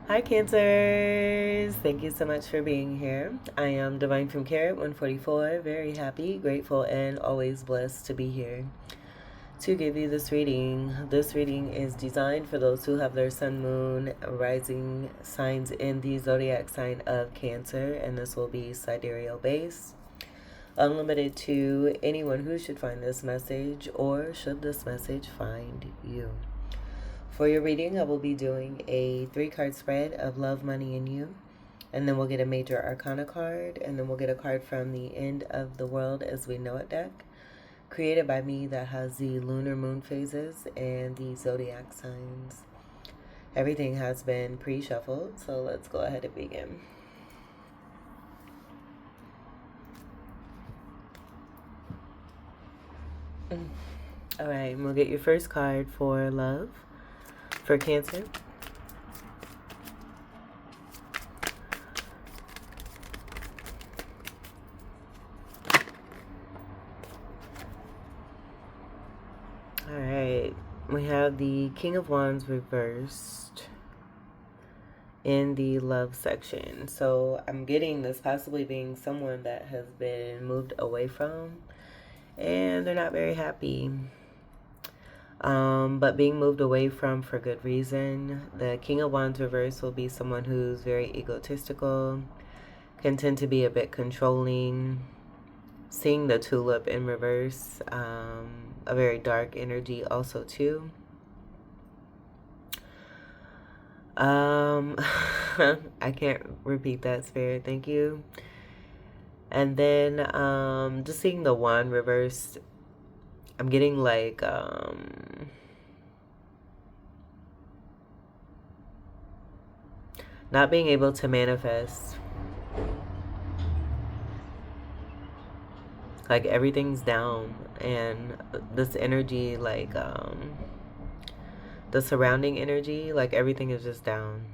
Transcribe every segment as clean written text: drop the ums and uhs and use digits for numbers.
Hi, Cancers. Thank you so much for being here. I am Divine from Carrot 144. Very happy, grateful, and always blessed to be here to give you this reading. This reading is designed for those who have their sun, moon, rising signs in the zodiac sign of Cancer, and this will be sidereal based. Unlimited to anyone who should find this message or should this message find you. For your reading, I will be doing a 3-card spread of love, money, and you. And then we'll get a major arcana card. And then we'll get a card from the End of the World as We Know It deck, created by me, that has the lunar moon phases and the zodiac signs. Everything has been pre-shuffled, so let's go ahead and begin. All right, and we'll get your first card for love for Cancer. All right, we have the King of Wands reversed in the love section. So I'm getting this possibly being someone that has been moved away from and they're not very happy. But being moved away from for good reason. The King of Wands reverse will be someone who's very egotistical, can tend to be a bit controlling. Seeing the Tulip in reverse, a very dark energy also too. I can't repeat that, Spirit. Thank you. And then just seeing the wand reversed, I'm getting like not being able to manifest. Like everything's down, and this energy, like the surrounding energy, like everything is just down.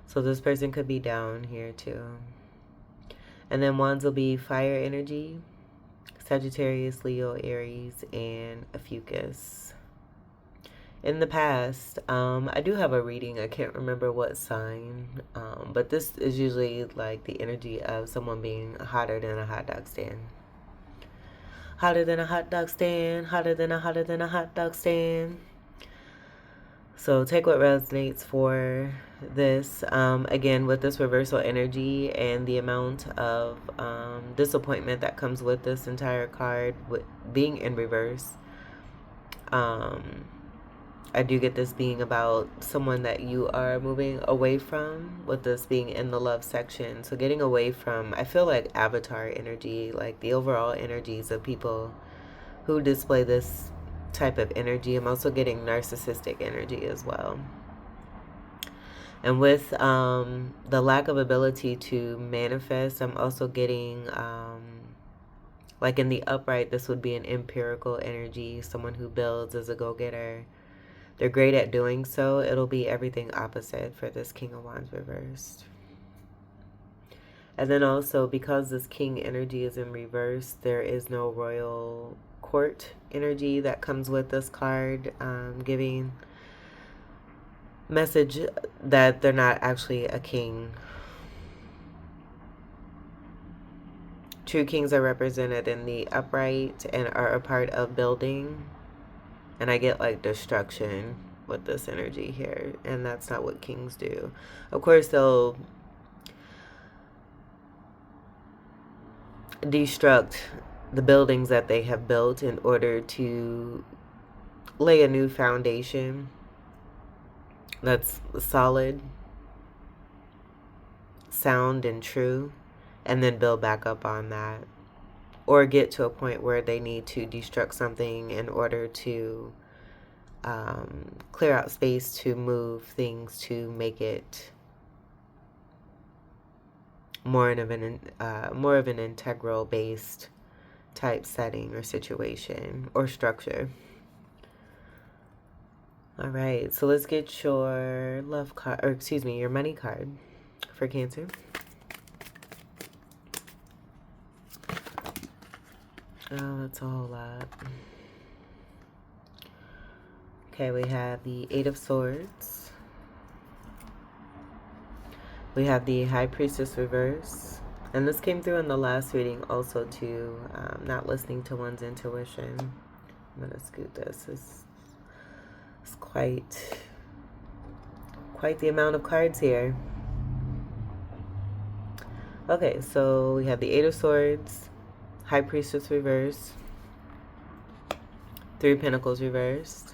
So this person could be down here too. And then wands will be fire energy, Sagittarius, Leo, Aries, and a Fucus. In the past, I do have a reading. I can't remember what sign, but this is usually like the energy of someone being hotter than a hot dog stand. Hotter than a hot dog stand, hotter than a hot dog stand. So take what resonates for this. Again, with this reversal energy and the amount of disappointment that comes with this entire card, with being in reverse, I do get this being about someone that you are moving away from, with this being in the love section. So getting away from, I feel like avatar energy, like the overall energies of people who display this type of energy. I'm also getting narcissistic energy as well. And with the lack of ability to manifest, I'm also getting, like in the upright, this would be an empirical energy, someone who builds as a go-getter. They're great at doing so. It'll be everything opposite for this King of Wands reversed. And then also, because this King energy is in reverse, there is no royal court energy that comes with this card, giving message that they're not actually a king. True kings are represented in the upright and are a part of building. And I get like destruction with this energy here. And that's not what kings do. Of course, they'll destruct the buildings that they have built in order to lay a new foundation that's solid, sound, and true, and then build back up on that. Or get to a point where they need to destruct something in order to clear out space to move things to make it more of an integral based type setting or situation or structure. All right, so let's get your love card, or excuse me, your money card for Cancer. Oh, that's a whole lot. Okay, we have the Eight of Swords, We have the High Priestess reverse. And this came through in the last reading also too, not listening to one's intuition. I'm going to scoot this. It's quite the amount of cards here. Okay, so we have the Eight of Swords, High Priestess reversed, Three of Pentacles reversed,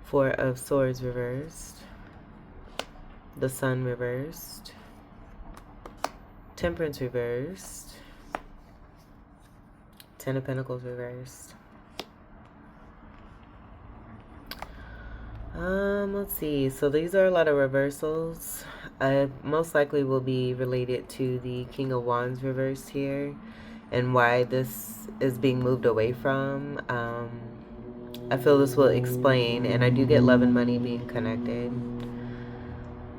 Four of Swords reversed, the Sun reversed, Temperance reversed, Ten of Pentacles reversed. Let's see. So these are a lot of reversals. Most likely will be related to the King of Wands reversed here and why this is being moved away from. I feel this will explain, and I do get love and money being connected,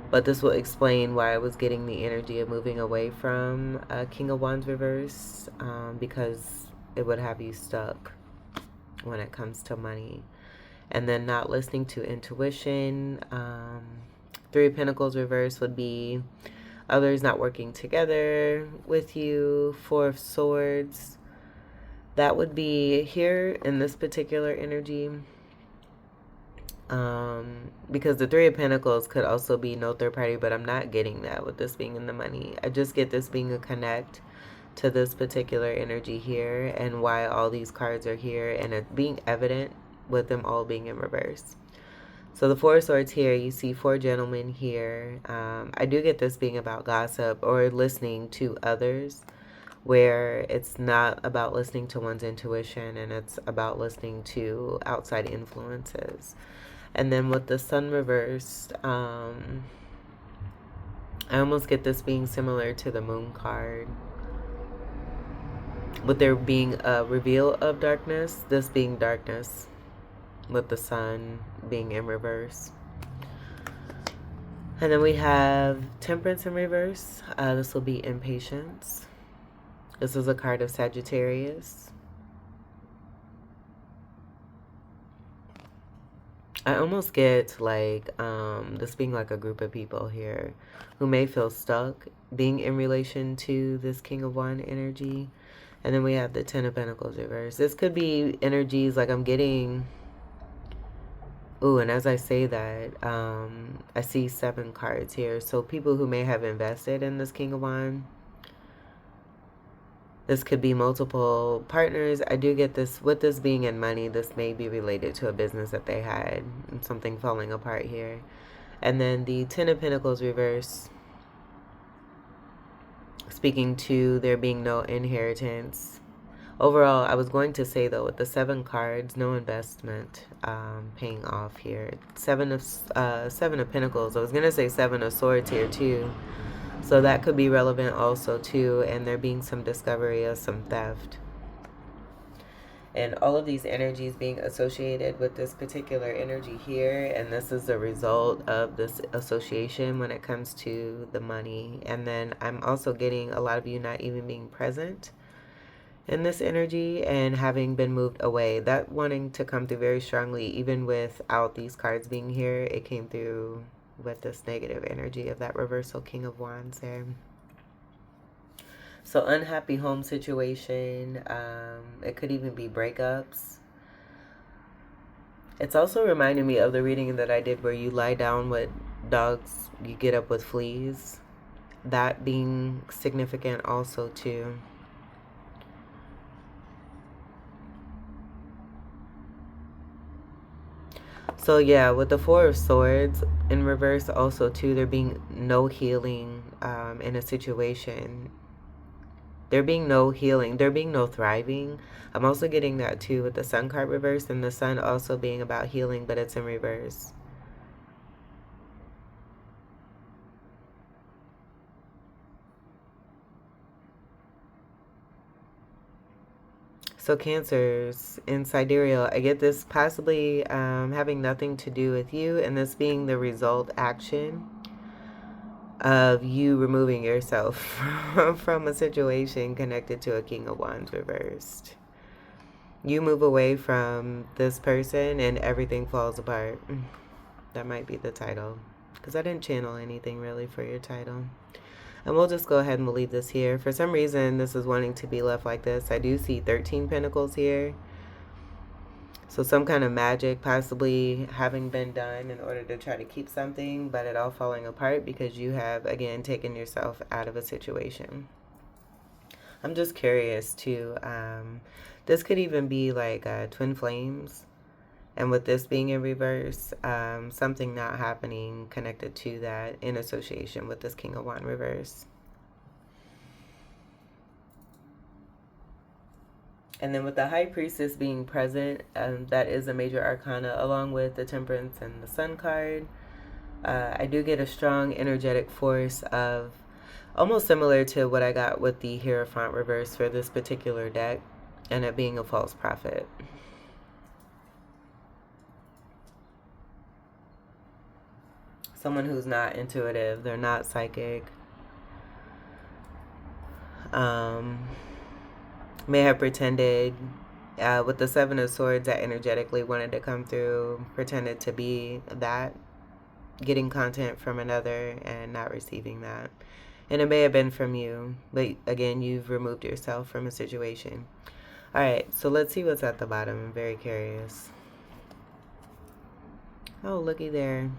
but this will explain why I was getting the energy of moving away from King of Wands reverse, because it would have you stuck when it comes to money. And then not listening to intuition. Three of Pentacles reverse would be others not working together with you. Four of Swords, that would be here in this particular energy. Because the Three of Pentacles could also be no third party, but I'm not getting that with this being in the money. I just get this being a connect to this particular energy here and why all these cards are here, and it being evident with them all being in reverse. So the Four of Swords here, you see four gentlemen here. I do get this being about gossip or listening to others, where it's not about listening to one's intuition and it's about listening to outside influences. And then with the Sun reversed, I almost get this being similar to the Moon card. With there being a reveal of darkness, this being darkness, with the Sun being in reverse. And then we have Temperance in reverse. This will be impatience. This is a card of Sagittarius. I almost get like this being like a group of people here who may feel stuck being in relation to this King of Wands energy. And then we have the Ten of Pentacles reverse. This could be energies like I'm getting. Ooh, and as I say that, I see 7 cards here. So people who may have invested in this King of Wands. This could be multiple partners. I do get this, with this being in money, this may be related to a business that they had and something falling apart here. And then the Ten of Pentacles reverse, speaking to there being no inheritance. Overall, I was going to say though, with the 7 cards, no investment paying off here. Seven of Pentacles. I was gonna say 7 of Swords here too. So that could be relevant also too, and there being some discovery of some theft. And all of these energies being associated with this particular energy here, and this is the result of this association when it comes to the money. And then I'm also getting a lot of you not even being present in this energy and having been moved away. That wanting to come through very strongly, even without these cards being here, it came through with this negative energy of that reversal King of Wands there. So unhappy home situation. It could even be breakups. It's also reminding me of the reading that I did where you lie down with dogs, you get up with fleas. That being significant also too. So yeah, with the Four of Swords in reverse also too, there being no healing in a situation. There being no healing, there being no thriving. I'm also getting that too with the Sun card reverse, and the Sun also being about healing, but it's in reverse. So Cancers in sidereal, I get this possibly having nothing to do with you, and this being the result action of you removing yourself from a situation connected to a King of Wands reversed. You move away from this person and everything falls apart. That might be the title. because I didn't channel anything really for your title. And we'll just go ahead and we'll leave this here. For some reason, this is wanting to be left like this. I do see 13 pentacles here. So some kind of magic possibly having been done in order to try to keep something, but it all falling apart because you have, again, taken yourself out of a situation. I'm just curious too. This could even be like twin flames. And with this being in reverse, something not happening connected to that in association with this King of Wands reverse. And then with the High Priestess being present, that is a major arcana, along with the Temperance and the Sun card. I do get a strong energetic force of, almost similar to what I got with the Hierophant reverse for this particular deck, and it being a false prophet. Someone who's not intuitive, they're not psychic. May have pretended with the Seven of Swords that energetically wanted to come through, pretended to be that, getting content from another and not receiving that. And it may have been from you, but again, you've removed yourself from a situation. All right, so let's see what's at the bottom. I'm very curious. Oh, looky there.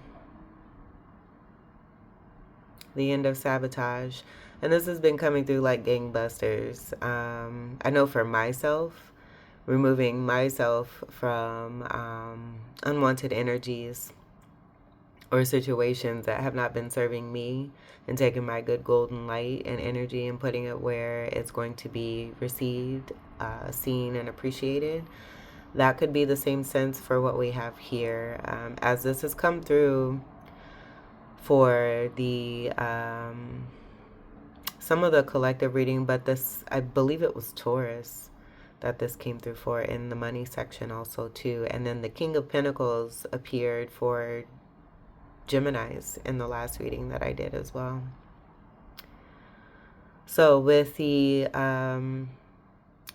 The end of sabotage. And this has been coming through like gangbusters. I know for myself, removing myself from unwanted energies or situations that have not been serving me, and taking my good golden light and energy and putting it where it's going to be received, seen, and appreciated. That could be the same sense for what we have here. As this has come through for the some of the collective reading, but this, I believe it was Taurus that this came through for in the money section also too. And then the King of Pentacles appeared for Geminis in the last reading that I did as well. So with the end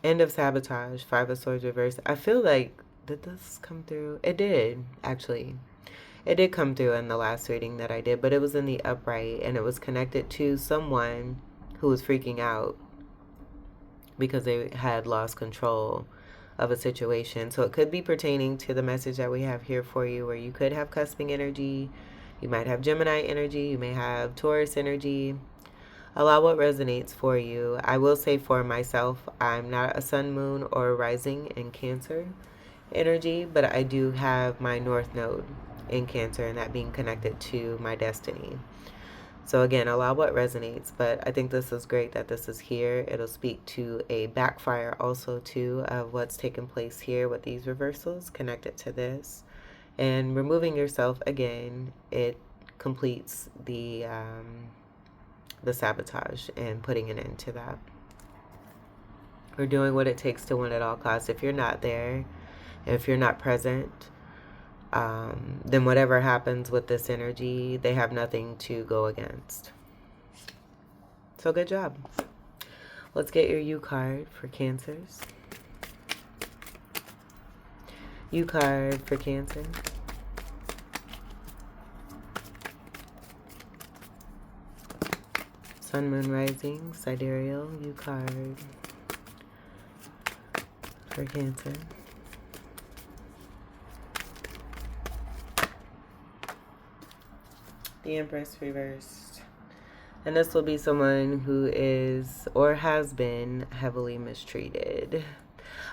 of sabotage, Five of Swords reversed, I feel like, did this come through? It did, actually. It did come through in the last reading that I did, but it was in the upright, and it was connected to someone who was freaking out because they had lost control of a situation. So it could be pertaining to the message that we have here for you, where you could have cusping energy. You might have Gemini energy. You may have Taurus energy. Allow what resonates for you. I will say for myself, I'm not a sun, moon, or rising in Cancer energy, but I do have my North Node in Cancer, and that being connected to my destiny. So again, allow what resonates, but I think this is great that this is here. It'll speak to a backfire also too of what's taken place here with these reversals connected to this. And removing yourself, again, it completes the sabotage and putting an end to that. We're doing what it takes to win at all costs. If you're not there, if you're not present, then whatever happens with this energy, they have nothing to go against. So good job. Let's get your U card for Cancers. U card for Cancer. Sun, Moon, Rising, Sidereal, U card for Cancer. The Empress reversed. And this will be someone who is or has been heavily mistreated.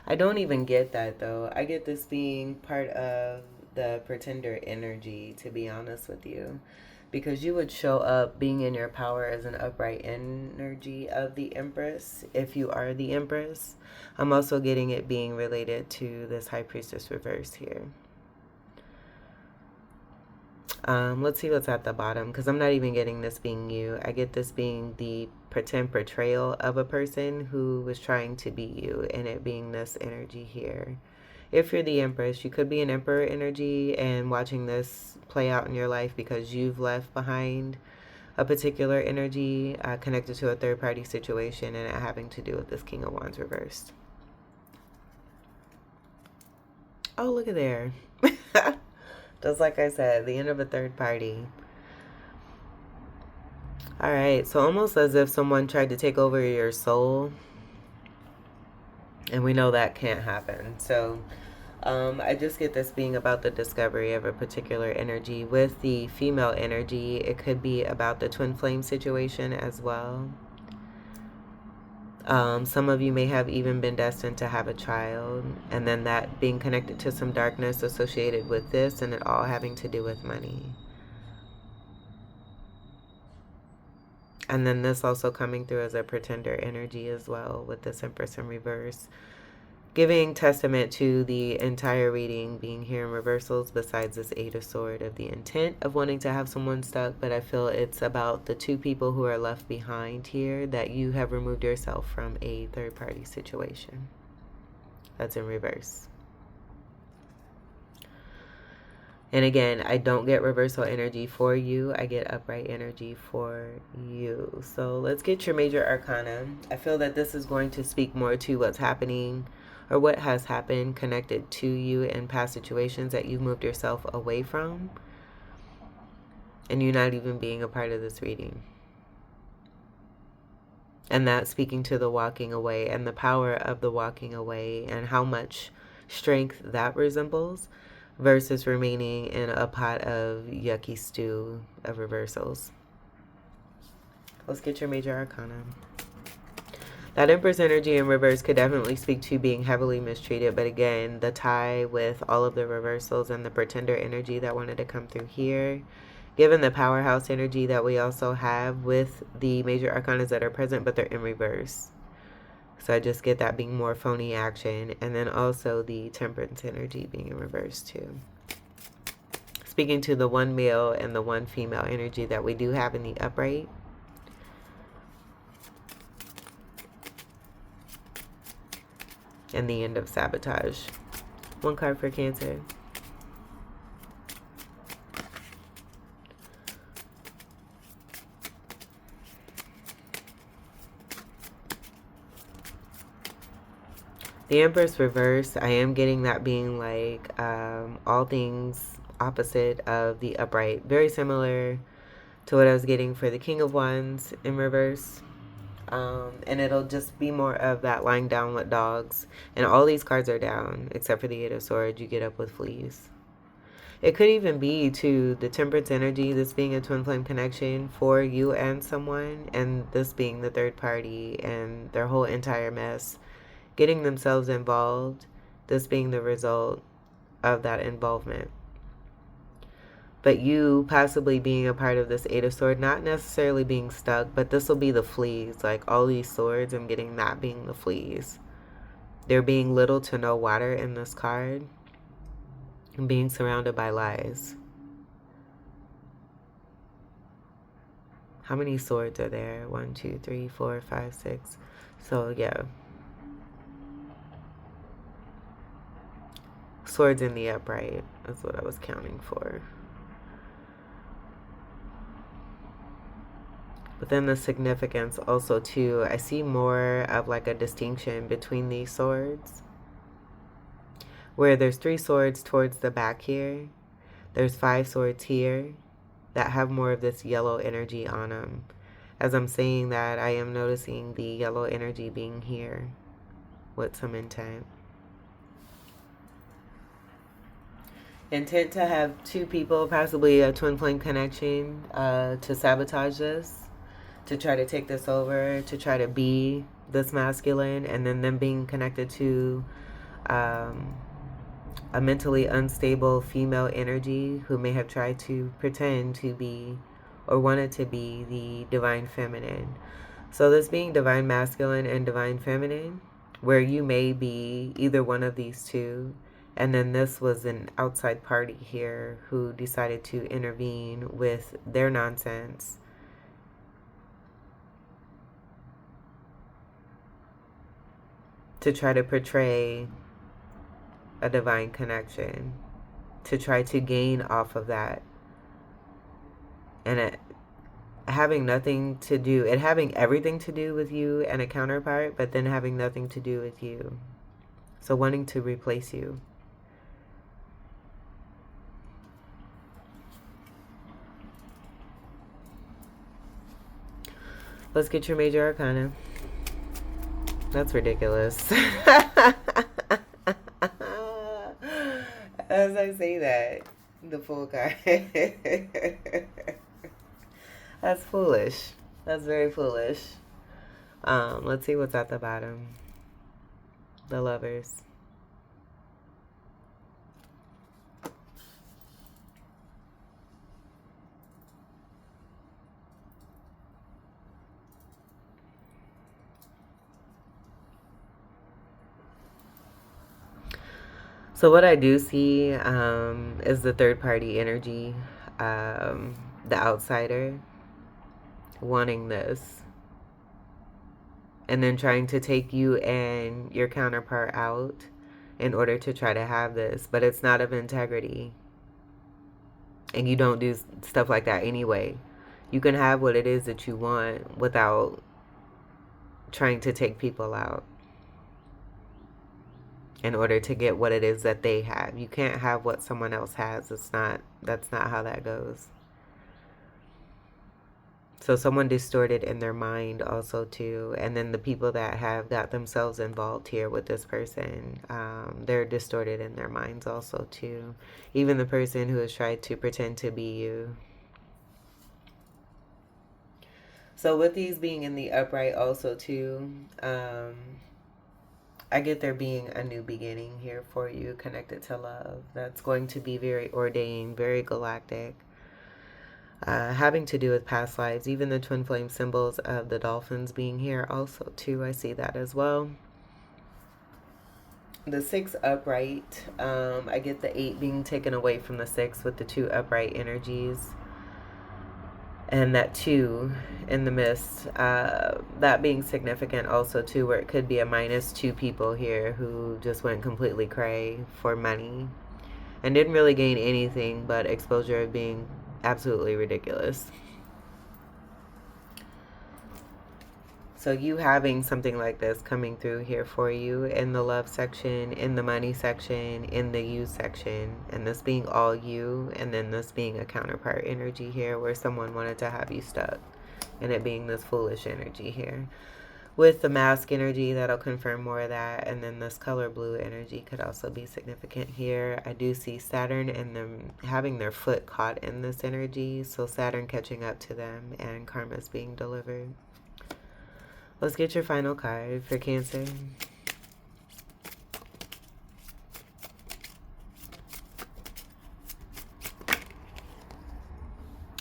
I don't even get that though. I get this being part of the pretender energy, to be honest with you. Because you would show up being in your power as an upright energy of the Empress if you are the Empress. I'm also getting it being related to this High Priestess reverse here. Let's see what's at the bottom, because I'm not even getting this being you. I get this being the pretend portrayal of a person who was trying to be you, and it being this energy here. If you're the Empress, you could be an Emperor energy and watching this play out in your life because you've left behind a particular energy connected to a third-party situation, and it having to do with this King of Wands reversed. Oh, look at there. Just like I said, the end of a third party. All right, so almost as if someone tried to take over your soul, and we know that can't happen. So I just get this being about the discovery of a particular energy. With the female energy, it could be about the twin flame situation as well. Some of you may have even been destined to have a child, and then that being connected to some darkness associated with this, and it all having to do with money. And then this also coming through as a pretender energy as well, with this Empress in reverse, giving testament to the entire reading being here in reversals, besides this Eight of Swords, of the intent of wanting to have someone stuck. But I feel it's about the two people who are left behind here, that you have removed yourself from a third-party situation. That's in reverse. And again, I don't get reversal energy for you. I get upright energy for you. So let's get your major arcana. I feel that this is going to speak more to what's happening, or what has happened connected to you in past situations that you've moved yourself away from, and you're not even being a part of this reading. And that's speaking to the walking away and the power of the walking away, and how much strength that resembles versus remaining in a pot of yucky stew of reversals. Let's get your major arcana. That Empress energy in reverse could definitely speak to being heavily mistreated, but again, the tie with all of the reversals and the pretender energy that wanted to come through here, given the powerhouse energy that we also have with the major arcanas that are present, but they're in reverse. So I just get that being more phony action. And then also the temperance energy being in reverse too. Speaking to the one male and the one female energy that we do have in the upright. And the end of sabotage. One card for Cancer. The Empress reverse, I am getting that being like all things opposite of the upright. Very similar to what I was getting for the King of Wands in reverse. And it'll just be more of that lying down with dogs. And all these cards are down, except for the Eight of Swords. You get up with fleas. It could even be to the temperance energy, this being a twin flame connection for you and someone, and this being the third party and their whole entire mess, getting themselves involved, this being the result of that involvement. But you possibly being a part of this Eight of Swords, not necessarily being stuck, but this will be the fleas. Like all these swords, I'm getting that being the fleas. There being little to no water in this card, and being surrounded by lies. How many swords are there? 1, 2, 3, 4, 5, 6. So yeah. Swords in the upright. That's what I was counting for. But then the significance also too, I see more of like a distinction between these swords. Where there's 3 swords towards the back here. There's 5 swords here that have more of this yellow energy on them. As I'm saying that, I am noticing the yellow energy being here with some intent. Intent to have 2 people, possibly a twin flame connection, to sabotage this, to try to take this over, to try to be this masculine, and then them being connected to a mentally unstable female energy who may have tried to pretend to be or wanted to be the divine feminine. So this being divine masculine and divine feminine, where you may be either one of these two, and then this was an outside party here who decided to intervene with their nonsense. To try to portray a divine connection, to try to gain off of that. And it having nothing to do, it having everything to do with you and a counterpart, but then having nothing to do with you. So wanting to replace you. Let's get your major arcana. That's ridiculous. As I say that, the Fool card. That's foolish. That's very foolish. Let's see what's at the bottom. The Lovers. So what I do see is the third party energy, the outsider wanting this, and then trying to take you and your counterpart out in order to try to have this, but it's not of integrity. And you don't do stuff like that anyway. You can have what it is that you want without trying to take people out in order to get what it is that they have. You can't have what someone else has. That's not how that goes. So someone distorted in their mind also too. And then the people that have got themselves involved here with this person, they're distorted in their minds also too. Even the person who has tried to pretend to be you. So with these being in the upright also too, I get there being a new beginning here for you connected to love. That's going to be very ordained, very galactic. Having to do with past lives, even the twin flame symbols of the dolphins being here also too, I see that as well. The 6 upright, I get the 8 being taken away from the 6 with the 2 upright energies. And that 2 in the mist, that being significant also too, where it could be a -2 people here who just went completely cray for money and didn't really gain anything but exposure of being absolutely ridiculous. So you having something like this coming through here for you in the love section, in the money section, in the you section, and this being all you, and then this being a counterpart energy here where someone wanted to have you stuck, and it being this foolish energy here. With the mask energy, that'll confirm more of that, and then this color blue energy could also be significant here. I do see Saturn and them having their foot caught in this energy, so Saturn catching up to them and karma's being delivered. Let's get your final card for Cancer.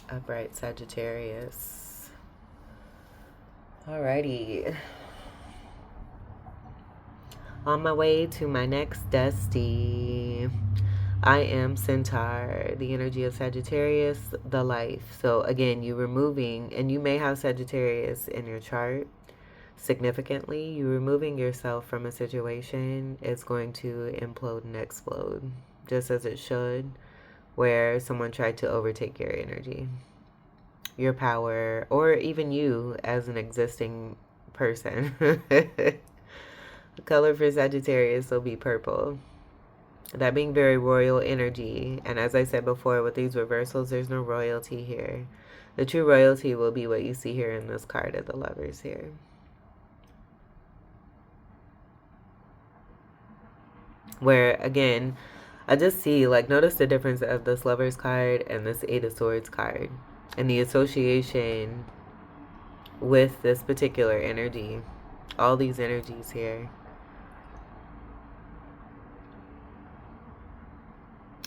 Upright Sagittarius. Alrighty. On my way to my next dusty. I am Centaur, the energy of Sagittarius, the life. So again, you removing, and you may have Sagittarius in your chart. Significantly, you removing yourself from a situation is going to implode and explode, just as it should, where someone tried to overtake your energy, your power, or even you as an existing person. The color for Sagittarius will be purple. That being very royal energy. And as I said before, with these reversals, there's no royalty here. The true royalty will be what you see here in this card of the Lovers here. Where, again, I just see, like, notice the difference of this Lovers card and this 8 of Swords card. And the association with this particular energy. All these energies here.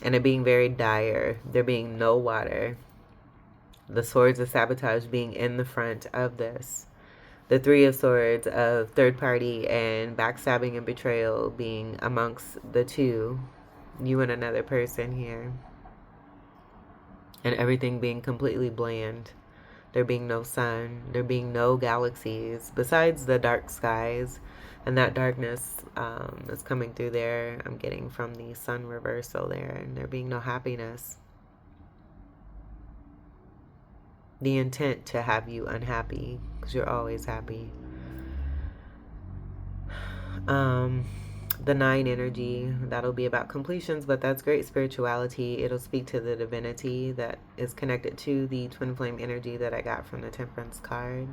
And it being very dire. There being no water. The Swords of Sabotage being in the front of this. The 3 of Swords of third party and backstabbing and betrayal being amongst the two, you and another person here. And everything being completely bland. There being no sun, there being no galaxies besides the dark skies. And that darkness is coming through there. I'm getting from the sun reversal there, and there being no happiness. The intent to have you unhappy, because you're always happy. The 9 energy, that'll be about completions, but that's great spirituality. It'll speak to the divinity that is connected to the twin flame energy that I got from the Temperance card.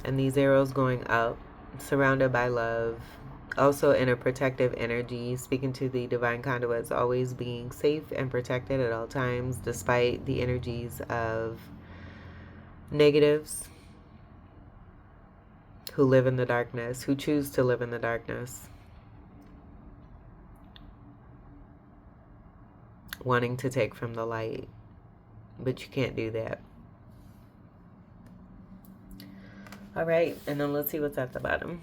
And these arrows going up, surrounded by love. Also in a protective energy, speaking to the divine conduits, always being safe and protected at all times, despite the energies of negatives who live in the darkness, who choose to live in the darkness, wanting to take from the light, but you can't do that. All right, and then let's see what's at the bottom.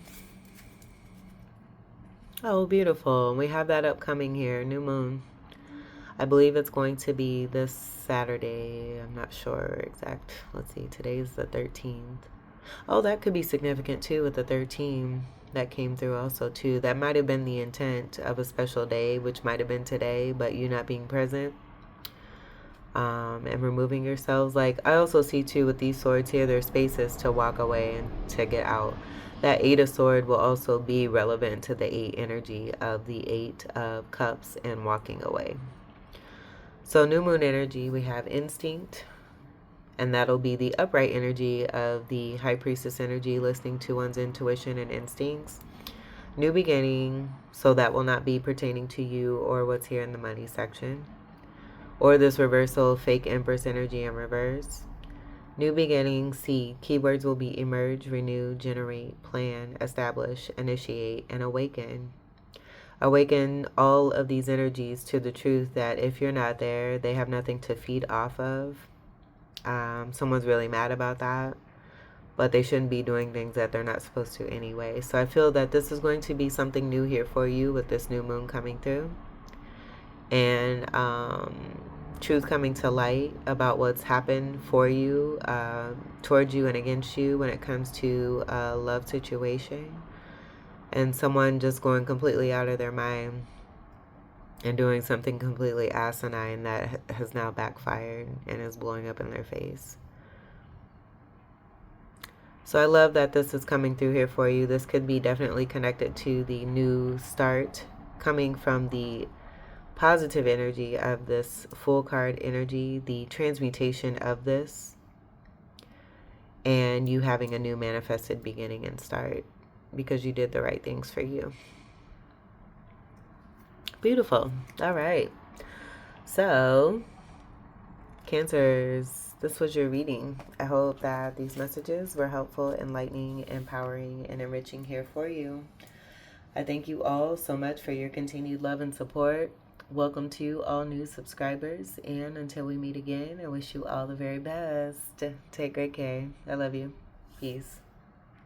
Oh, beautiful. We have that upcoming here, new moon. I believe it's going to be this Saturday. I'm not sure exact. Let's see, today's the 13th. Oh, that could be significant too with the 13 that came through also too. That might have been the intent of a special day, which might have been today, but you not being present. And removing yourselves. Like, I also see too with these swords here, there's spaces to walk away and to get out. That 8 of Swords will also be relevant to the 8 energy of the 8 of Cups and walking away. So new moon energy, we have instinct, and that'll be the upright energy of the High Priestess energy, listening to one's intuition and instincts. New beginning, so that will not be pertaining to you or what's here in the money section. Or this reversal, fake Empress energy in reverse. New beginning, seed. Keywords will be emerge, renew, generate, plan, establish, initiate, and awaken. Awaken all of these energies to the truth that if you're not there, they have nothing to feed off of. Someone's really mad about that, but they shouldn't be doing things that they're not supposed to anyway. So I feel that this is going to be something new here for you with this new moon coming through. And truth coming to light about what's happened for you, towards you and against you when it comes to a love situation. And someone just going completely out of their mind and doing something completely asinine that has now backfired and is blowing up in their face. So I love that this is coming through here for you. This could be definitely connected to the new start coming from the positive energy of this full card energy, the transmutation of this, and you having a new manifested beginning and start because you did the right things for you. Beautiful. All right. So, Cancers, this was your reading. I hope that these messages were helpful, enlightening, empowering, and enriching here for you. I thank you all so much for your continued love and support. Welcome to all new subscribers, and until we meet again, I wish you all the very best. Take great care. I love you. Peace.